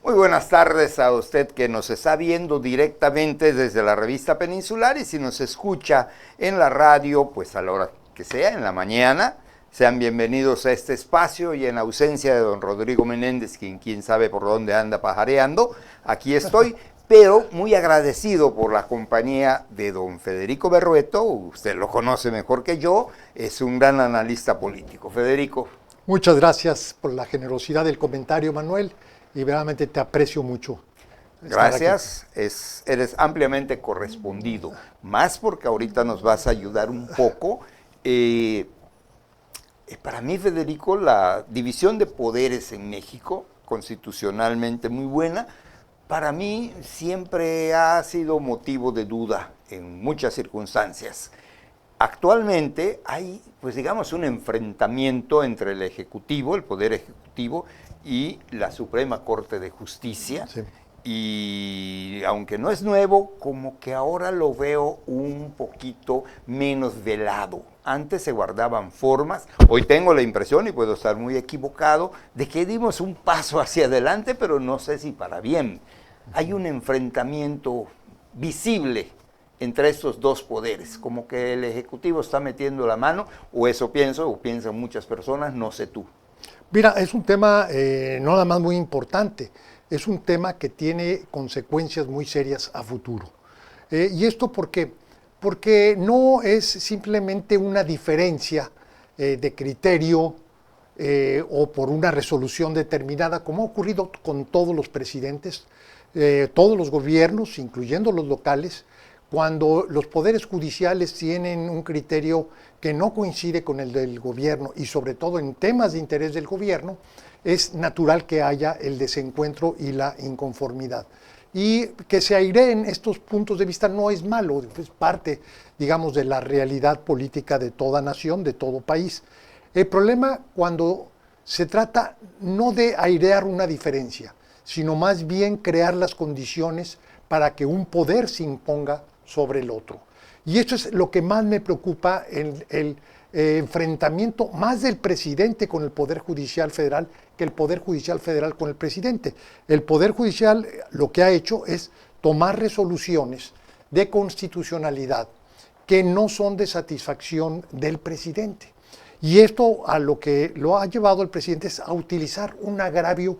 Muy buenas tardes a usted que nos está viendo directamente desde la revista Peninsular y si nos escucha en la radio, pues a la hora que sea, en la mañana. Sean bienvenidos a este espacio y en ausencia de don Rodrigo Menéndez, quién sabe por dónde anda pajareando, aquí estoy, pero muy agradecido por la compañía de don Federico Berrueto. Usted lo conoce mejor que yo, es un gran analista político. Federico. Muchas gracias por la generosidad del comentario, Manuel, y realmente te aprecio mucho. Gracias, eres ampliamente correspondido, más porque ahorita nos vas a ayudar un poco. Para mí, Federico, la división de poderes en México, constitucionalmente muy buena, para mí siempre ha sido motivo de duda en muchas circunstancias. Actualmente hay, pues digamos, un enfrentamiento entre el Ejecutivo, el Poder Ejecutivo, y la Suprema Corte de Justicia. Sí. Y aunque no es nuevo, como que ahora lo veo un poquito menos velado. Antes se guardaban formas, hoy tengo la impresión, y puedo estar muy equivocado, de que dimos un paso hacia adelante, pero no sé si para bien. Hay un enfrentamiento visible entre estos dos poderes, como que el Ejecutivo está metiendo la mano, o eso pienso, o piensan muchas personas, no sé tú. Mira, es un tema no nada más muy importante, es un tema que tiene consecuencias muy serias a futuro. ¿Y esto por qué? Porque no es simplemente una diferencia de criterio o por una resolución determinada, como ha ocurrido con todos los presidentes, todos los gobiernos, incluyendo los locales, cuando los poderes judiciales tienen un criterio que no coincide con el del gobierno y sobre todo en temas de interés del gobierno, es natural que haya el desencuentro y la inconformidad. Y que se aireen estos puntos de vista no es malo, es parte, digamos, de la realidad política de toda nación, de todo país. El problema cuando se trata no de airear una diferencia, sino más bien crear las condiciones para que un poder se imponga sobre el otro. Y esto es lo que más me preocupa, el enfrentamiento más del presidente con el Poder Judicial Federal que el Poder Judicial Federal con el presidente. El Poder Judicial lo que ha hecho es tomar resoluciones de constitucionalidad que no son de satisfacción del presidente. Y esto a lo que lo ha llevado el presidente es a utilizar un agravio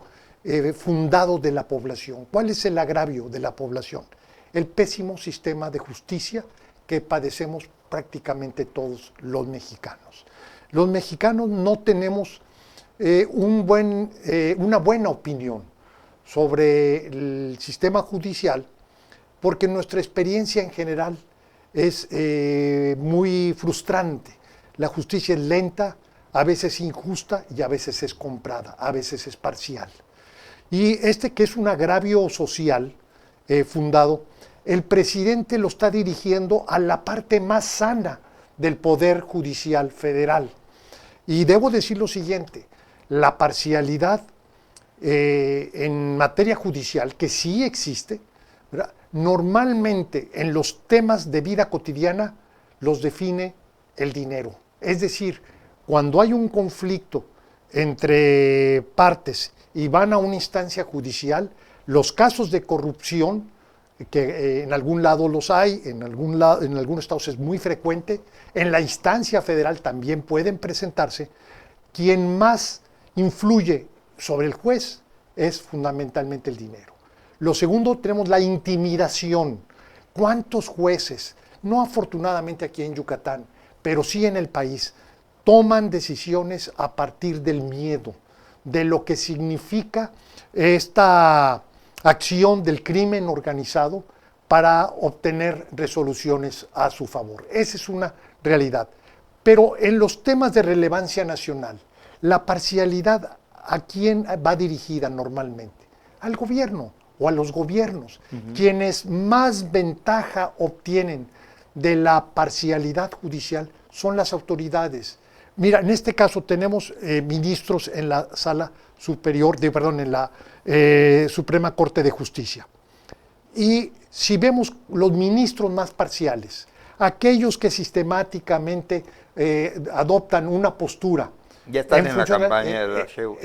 fundado de la población. ¿Cuál es el agravio de la población? El pésimo sistema de justicia que padecemos prácticamente todos los mexicanos. Los mexicanos no tenemos una buena opinión sobre el sistema judicial porque nuestra experiencia en general es muy frustrante. La justicia es lenta, a veces injusta y a veces es comprada, a veces es parcial. Y que es un agravio social fundado, el presidente lo está dirigiendo a la parte más sana del Poder Judicial Federal. Y debo decir lo siguiente, la parcialidad en materia judicial, que sí existe, ¿verdad? Normalmente en los temas de vida cotidiana los define el dinero. Es decir, cuando hay un conflicto entre partes y van a una instancia judicial, los casos de corrupción, que en algún lado los hay, en algunos estados es muy frecuente, en la instancia federal también pueden presentarse, quien más influye sobre el juez es fundamentalmente el dinero. Lo segundo, tenemos la intimidación. ¿Cuántos jueces, no afortunadamente aquí en Yucatán, pero sí en el país, toman decisiones a partir del miedo, de lo que significa esta acción del crimen organizado para obtener resoluciones a su favor? Esa es una realidad. Pero en los temas de relevancia nacional, la parcialidad, ¿a quién va dirigida normalmente? Al gobierno o a los gobiernos. Quienes más ventaja obtienen de la parcialidad judicial son las autoridades. Mira, en este caso tenemos ministros en la sala superior, en la Suprema Corte de Justicia. Y si vemos los ministros más parciales, aquellos que sistemáticamente adoptan una postura. Ya están en la campaña de la Sheu.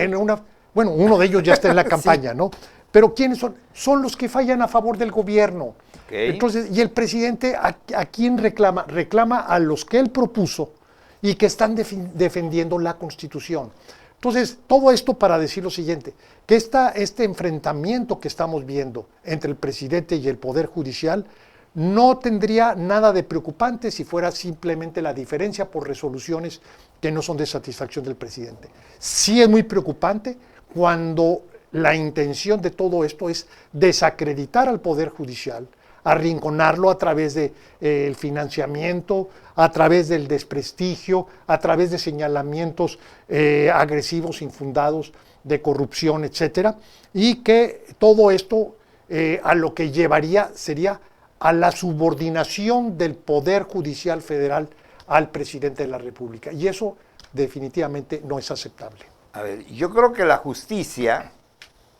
Bueno, uno de ellos ya está en la campaña, sí. ¿no? Pero ¿quiénes son? Son los que fallan a favor del gobierno. Okay. Entonces, y el presidente, ¿a quién reclama? Reclama a los que él propuso y que están defendiendo la Constitución. Entonces, todo esto para decir lo siguiente, que este enfrentamiento que estamos viendo entre el presidente y el Poder Judicial no tendría nada de preocupante si fuera simplemente la diferencia por resoluciones que no son de satisfacción del presidente. Sí es muy preocupante cuando la intención de todo esto es desacreditar al Poder Judicial, arrinconarlo a través del financiamiento, a través del desprestigio, a través de señalamientos agresivos, infundados, de corrupción, etcétera, y que todo esto a lo que llevaría sería a la subordinación del Poder Judicial Federal al presidente de la República. Y eso definitivamente no es aceptable. A ver, yo creo que la justicia,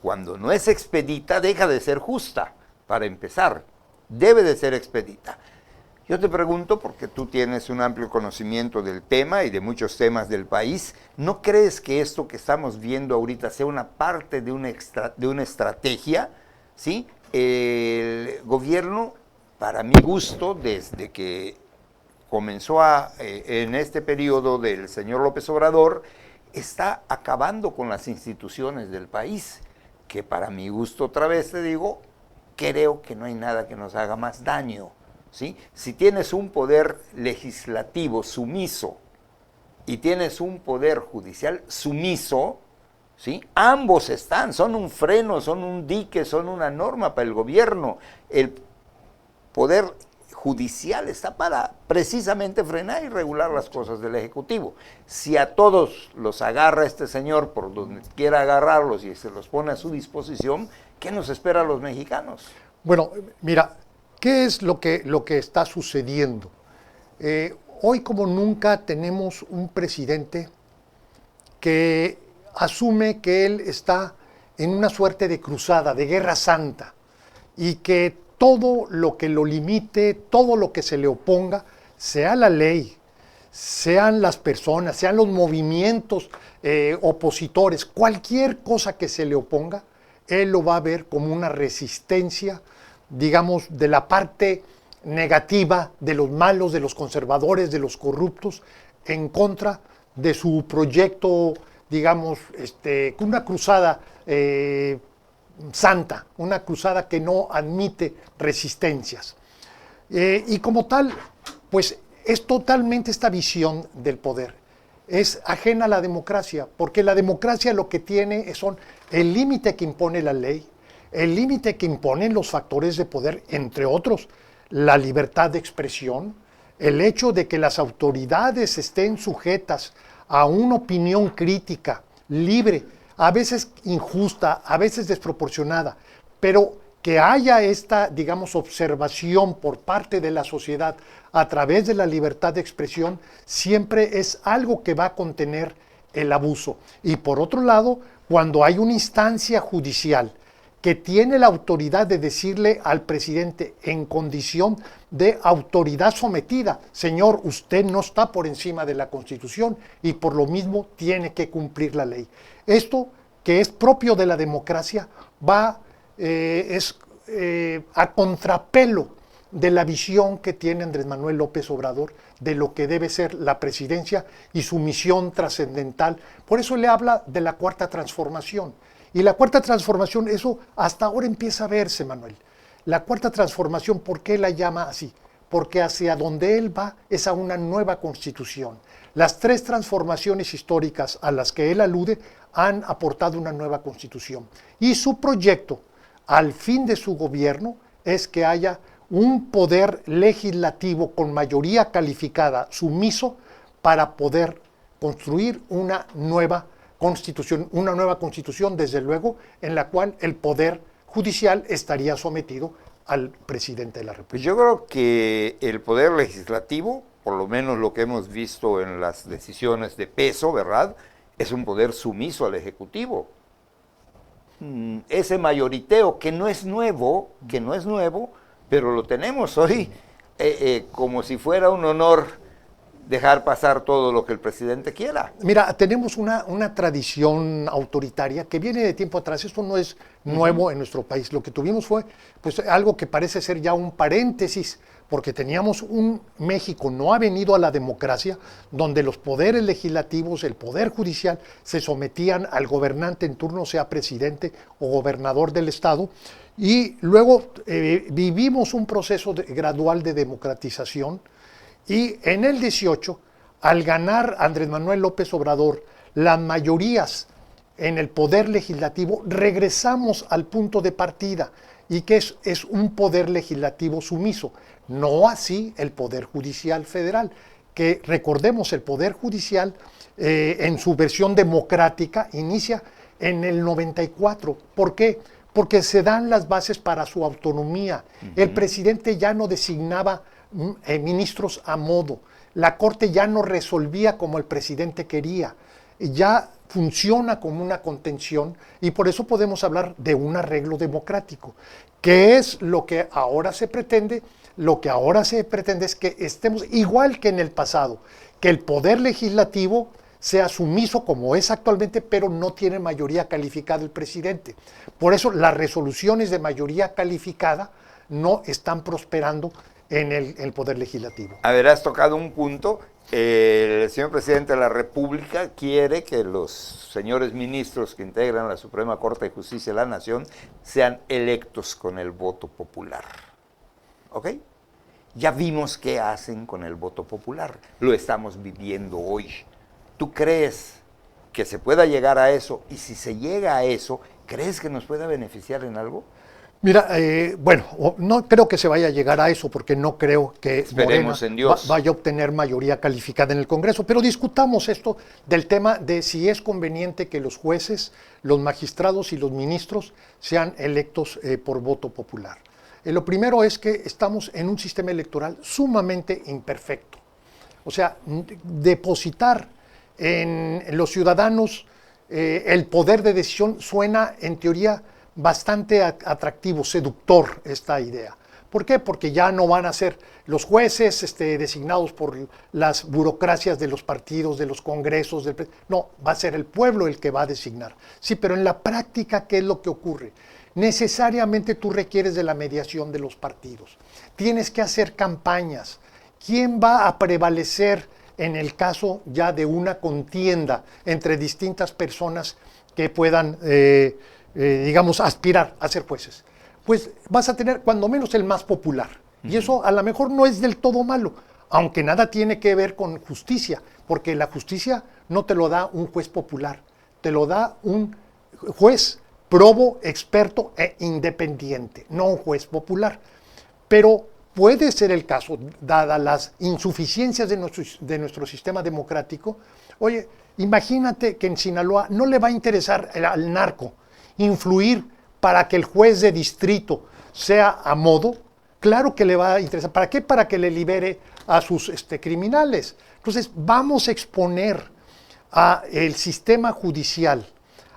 cuando no es expedita, deja de ser justa, para empezar. Debe de ser expedita. Yo te pregunto, porque tú tienes un amplio conocimiento del tema y de muchos temas del país, ¿no crees que esto que estamos viendo ahorita sea una parte de una estrategia? ¿Sí? El gobierno, para mi gusto, desde que comenzó en este periodo del señor López Obrador, está acabando con las instituciones del país, que para mi gusto, otra vez te digo, creo que no hay nada que nos haga más daño, ¿sí? Si tienes un poder legislativo sumiso y tienes un poder judicial sumiso, ¿sí? Ambos son un freno, son un dique, son una norma para el gobierno. El poder judicial está para precisamente frenar y regular las cosas del Ejecutivo. Si a todos los agarra este señor por donde quiera agarrarlos y se los pone a su disposición, ¿qué nos espera a los mexicanos? Bueno, mira, ¿qué es lo que está sucediendo? Hoy como nunca tenemos un presidente que asume que él está en una suerte de cruzada, de guerra santa, y que todo lo que lo limite, todo lo que se le oponga, sea la ley, sean las personas, sean los movimientos opositores, cualquier cosa que se le oponga, él lo va a ver como una resistencia, digamos, de la parte negativa, de los malos, de los conservadores, de los corruptos, en contra de su proyecto, digamos, una cruzada santa, una cruzada que no admite resistencias. Y como tal, pues es totalmente esta visión del poder. Es ajena a la democracia, porque la democracia lo que tiene son el límite que impone la ley, el límite que imponen los factores de poder, entre otros, la libertad de expresión, el hecho de que las autoridades estén sujetas a una opinión crítica, libre, a veces injusta, a veces desproporcionada, pero que haya esta, digamos, observación por parte de la sociedad a través de la libertad de expresión, siempre es algo que va a contener el abuso. Y por otro lado, cuando hay una instancia judicial que tiene la autoridad de decirle al presidente en condición de autoridad sometida, señor, usted no está por encima de la Constitución y por lo mismo tiene que cumplir la ley. Esto, que es propio de la democracia, es a contrapelo de la visión que tiene Andrés Manuel López Obrador de lo que debe ser la presidencia y su misión trascendental. Por eso le habla de la cuarta transformación. Y la cuarta transformación, eso hasta ahora empieza a verse, Manuel. La cuarta transformación, ¿por qué la llama así? Porque hacia donde él va es a una nueva constitución. Las tres transformaciones históricas a las que él alude han aportado una nueva constitución. Y su proyecto, al fin de su gobierno, es que haya un poder legislativo con mayoría calificada, sumiso, para poder construir una nueva constitución, desde luego, en la cual el poder judicial estaría sometido al presidente de la República. Pues yo creo que el poder legislativo, por lo menos lo que hemos visto en las decisiones de peso, ¿verdad?, es un poder sumiso al Ejecutivo. Ese mayoriteo que no es nuevo, pero lo tenemos hoy como si fuera un honor dejar pasar todo lo que el presidente quiera. Mira, tenemos una tradición autoritaria que viene de tiempo atrás. Esto no es nuevo en nuestro país. Lo que tuvimos fue pues, algo que parece ser ya un paréntesis, porque teníamos un México no avenido a la democracia, donde los poderes legislativos, el poder judicial, se sometían al gobernante en turno, sea presidente o gobernador del estado, y luego vivimos un proceso gradual de democratización, y en el 18, al ganar Andrés Manuel López Obrador las mayorías en el poder legislativo, regresamos al punto de partida, y que es un poder legislativo sumiso. No así el Poder Judicial Federal, que recordemos, el Poder Judicial en su versión democrática inicia en el 94. ¿Por qué? Porque se dan las bases para su autonomía. El presidente ya no designaba ministros a modo. La Corte ya no resolvía como el presidente quería. Ya funciona como una contención, y por eso podemos hablar de un arreglo democrático. ¿Qué es lo que ahora se pretende? Lo que ahora se pretende es que estemos igual que en el pasado, que el poder legislativo sea sumiso como es actualmente, pero no tiene mayoría calificada el presidente. Por eso las resoluciones de mayoría calificada no están prosperando en el poder legislativo. A ver, has tocado un punto. El señor presidente de la República quiere que los señores ministros que integran la Suprema Corte de Justicia de la Nación sean electos con el voto popular. ¿Ok? Ya vimos qué hacen con el voto popular. Lo estamos viviendo hoy. ¿Tú crees que se pueda llegar a eso? Y si se llega a eso, ¿crees que nos pueda beneficiar en algo? Mira, bueno, no creo que se vaya a llegar a eso, porque no creo que Morena vaya a obtener mayoría calificada en el Congreso, pero discutamos esto del tema de si es conveniente que los jueces, los magistrados y los ministros sean electos por voto popular. Lo primero es que estamos en un sistema electoral sumamente imperfecto. O sea, depositar en los ciudadanos el poder de decisión suena en teoría bastante atractivo, seductor esta idea. ¿Por qué? Porque ya no van a ser los jueces designados por las burocracias de los partidos, de los congresos, no, va a ser el pueblo el que va a designar. Sí, pero en la práctica, ¿qué es lo que ocurre? Necesariamente tú requieres de la mediación de los partidos. Tienes que hacer campañas. ¿Quién va a prevalecer en el caso ya de una contienda entre distintas personas que puedan digamos, aspirar a ser jueces? Pues vas a tener cuando menos el más popular. Y eso a lo mejor no es del todo malo, aunque nada tiene que ver con justicia, porque la justicia no te lo da un juez popular, te lo da un juez probo, experto e independiente, no un juez popular. Pero puede ser el caso, dadas las insuficiencias de nuestro sistema democrático. Oye, imagínate que en Sinaloa no le va a interesar al narco influir para que el juez de distrito sea a modo. Claro que le va a interesar. ¿Para qué? Para que le libere a sus criminales. Entonces vamos a exponer al sistema judicial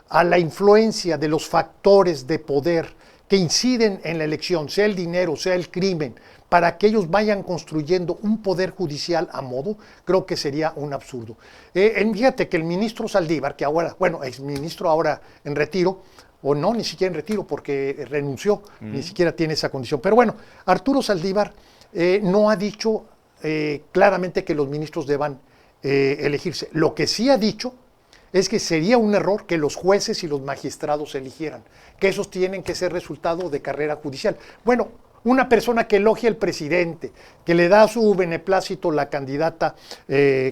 a la influencia de los factores de poder que inciden en la elección, sea el dinero, sea el crimen, para que ellos vayan construyendo un poder judicial a modo. Creo que sería un absurdo. Fíjate que el ministro Saldívar, que ahora, bueno, exministro ahora en retiro, o no, ni siquiera en retiro porque renunció, ni siquiera tiene esa condición. Pero bueno, Arturo Saldívar no ha dicho claramente que los ministros deban elegirse. Lo que sí ha dicho es que sería un error que los jueces y los magistrados se eligieran, que esos tienen que ser resultado de carrera judicial. Bueno, una persona que elogia al presidente, que le da su beneplácito la candidata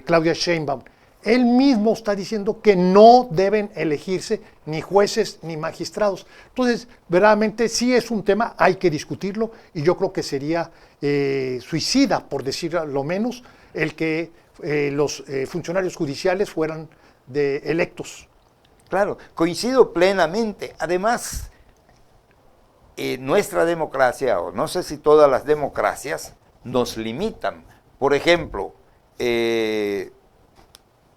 Claudia Sheinbaum, él mismo está diciendo que no deben elegirse ni jueces ni magistrados. Entonces, verdaderamente sí es un tema, hay que discutirlo, y yo creo que sería suicida, por decirlo lo menos, el que los funcionarios judiciales fueran electos. Claro, coincido plenamente. Además, nuestra democracia, o no sé si todas las democracias, nos limitan. Por ejemplo,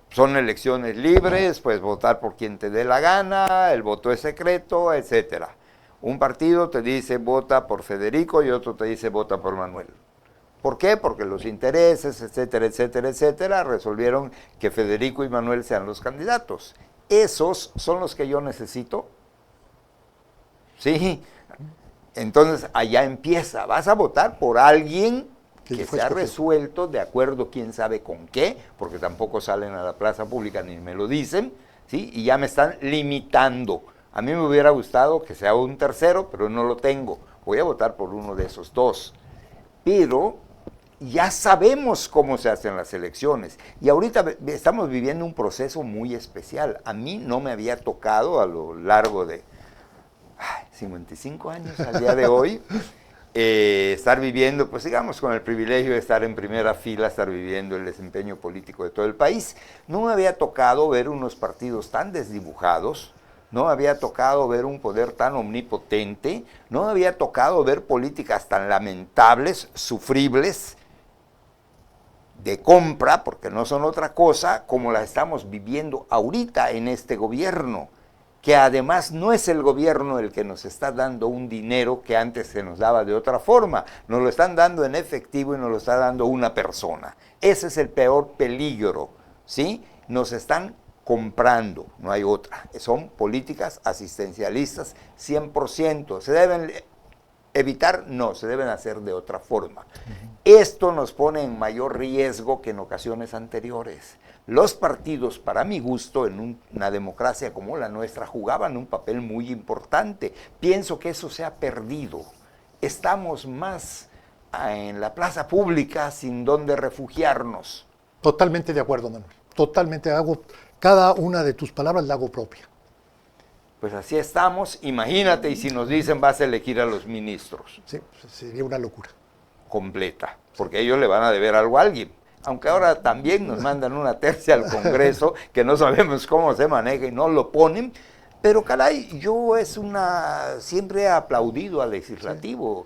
son elecciones libres, puedes votar por quien te dé la gana, el voto es secreto, etcétera. Un partido te dice vota por Federico y otro te dice vota por Manuel. ¿Por qué? Porque los intereses, etcétera, etcétera, etcétera, resolvieron que Federico y Manuel sean los candidatos. ¿Esos son los que yo necesito? Sí. Entonces, allá empieza. Vas a votar por alguien que se ha resuelto de acuerdo quién sabe con qué, porque tampoco salen a la plaza pública ni me lo dicen, ¿sí? Y ya me están limitando. A mí me hubiera gustado que sea un tercero, pero no lo tengo. Voy a votar por uno de esos dos. Pero ya sabemos cómo se hacen las elecciones. Y ahorita estamos viviendo un proceso muy especial. A mí no me había tocado a lo largo de 55 años al día de hoy, estar viviendo, pues digamos, con el privilegio de estar en primera fila, estar viviendo el desempeño político de todo el país. No me había tocado ver unos partidos tan desdibujados, no me había tocado ver un poder tan omnipotente, no me había tocado ver políticas tan lamentables, sufribles, de compra, porque no son otra cosa, como las estamos viviendo ahorita en este gobierno, que además no es el gobierno el que nos está dando un dinero que antes se nos daba de otra forma, nos lo están dando en efectivo y nos lo está dando una persona. Ese es el peor peligro, ¿sí? Nos están comprando, no hay otra. Son políticas asistencialistas 100%. ¿Se deben evitar? No, se deben hacer de otra forma. Esto nos pone en mayor riesgo que en ocasiones anteriores. Los partidos, para mi gusto, en una democracia como la nuestra, jugaban un papel muy importante. Pienso que eso se ha perdido. Estamos más en la plaza pública sin donde refugiarnos. Totalmente de acuerdo, Manuel. Totalmente. Cada una de tus palabras la hago propia. Pues así estamos. Imagínate, y si nos dicen vas a elegir a los ministros. Sí, sería una locura. Completa, porque ellos le van a deber algo a alguien. Aunque ahora también nos mandan una tercia al Congreso, que no sabemos cómo se maneja y no lo ponen, pero caray, yo siempre he aplaudido al legislativo,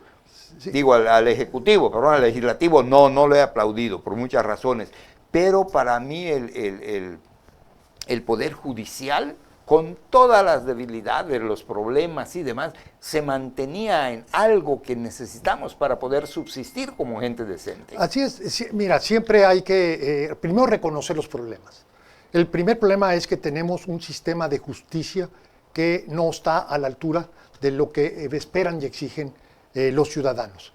sí. Digo al ejecutivo, perdón, al legislativo no lo he aplaudido por muchas razones, pero para mí el Poder Judicial, con todas las debilidades, los problemas y demás, se mantenía en algo que necesitamos para poder subsistir como gente decente. Así es, mira, siempre hay que primero reconocer los problemas. El primer problema es que tenemos un sistema de justicia que no está a la altura de lo que esperan y exigen los ciudadanos.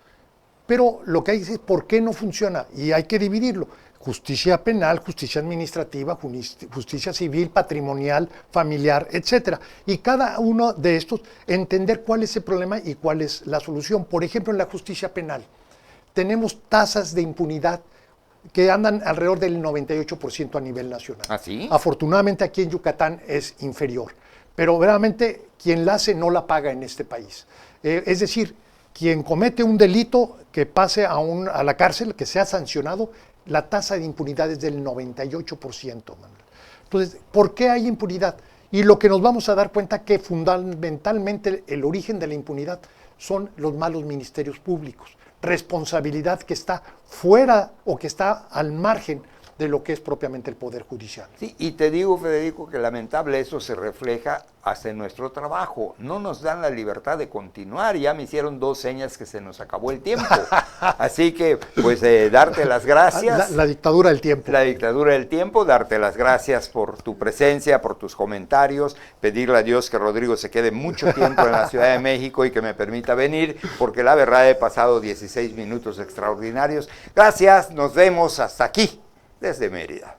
Pero lo que hay es por qué no funciona y hay que dividirlo. Justicia penal, justicia administrativa, justicia civil, patrimonial, familiar, etcétera. Y cada uno de estos, entender cuál es el problema y cuál es la solución. Por ejemplo, en la justicia penal, tenemos tasas de impunidad que andan alrededor del 98% a nivel nacional. ¿Ah, sí? Afortunadamente aquí en Yucatán es inferior, pero verdaderamente quien la hace no la paga en este país. Es decir, quien comete un delito que pase a la cárcel, que sea sancionado, la tasa de impunidad es del 98%, Manuel. Entonces, ¿por qué hay impunidad? Y lo que nos vamos a dar cuenta que fundamentalmente el origen de la impunidad son los malos ministerios públicos, responsabilidad que está fuera o que está al margen de lo que es propiamente el Poder Judicial. Sí, y te digo, Federico, que lamentable eso se refleja hasta en nuestro trabajo. No nos dan la libertad de continuar. Ya me hicieron 2 señas que se nos acabó el tiempo. Así que, pues, darte las gracias. La dictadura del tiempo. La dictadura del tiempo, darte las gracias por tu presencia, por tus comentarios, pedirle a Dios que Rodrigo se quede mucho tiempo en la Ciudad de México y que me permita venir, porque la verdad he pasado 16 minutos extraordinarios. Gracias, nos vemos hasta aquí, desde Mérida.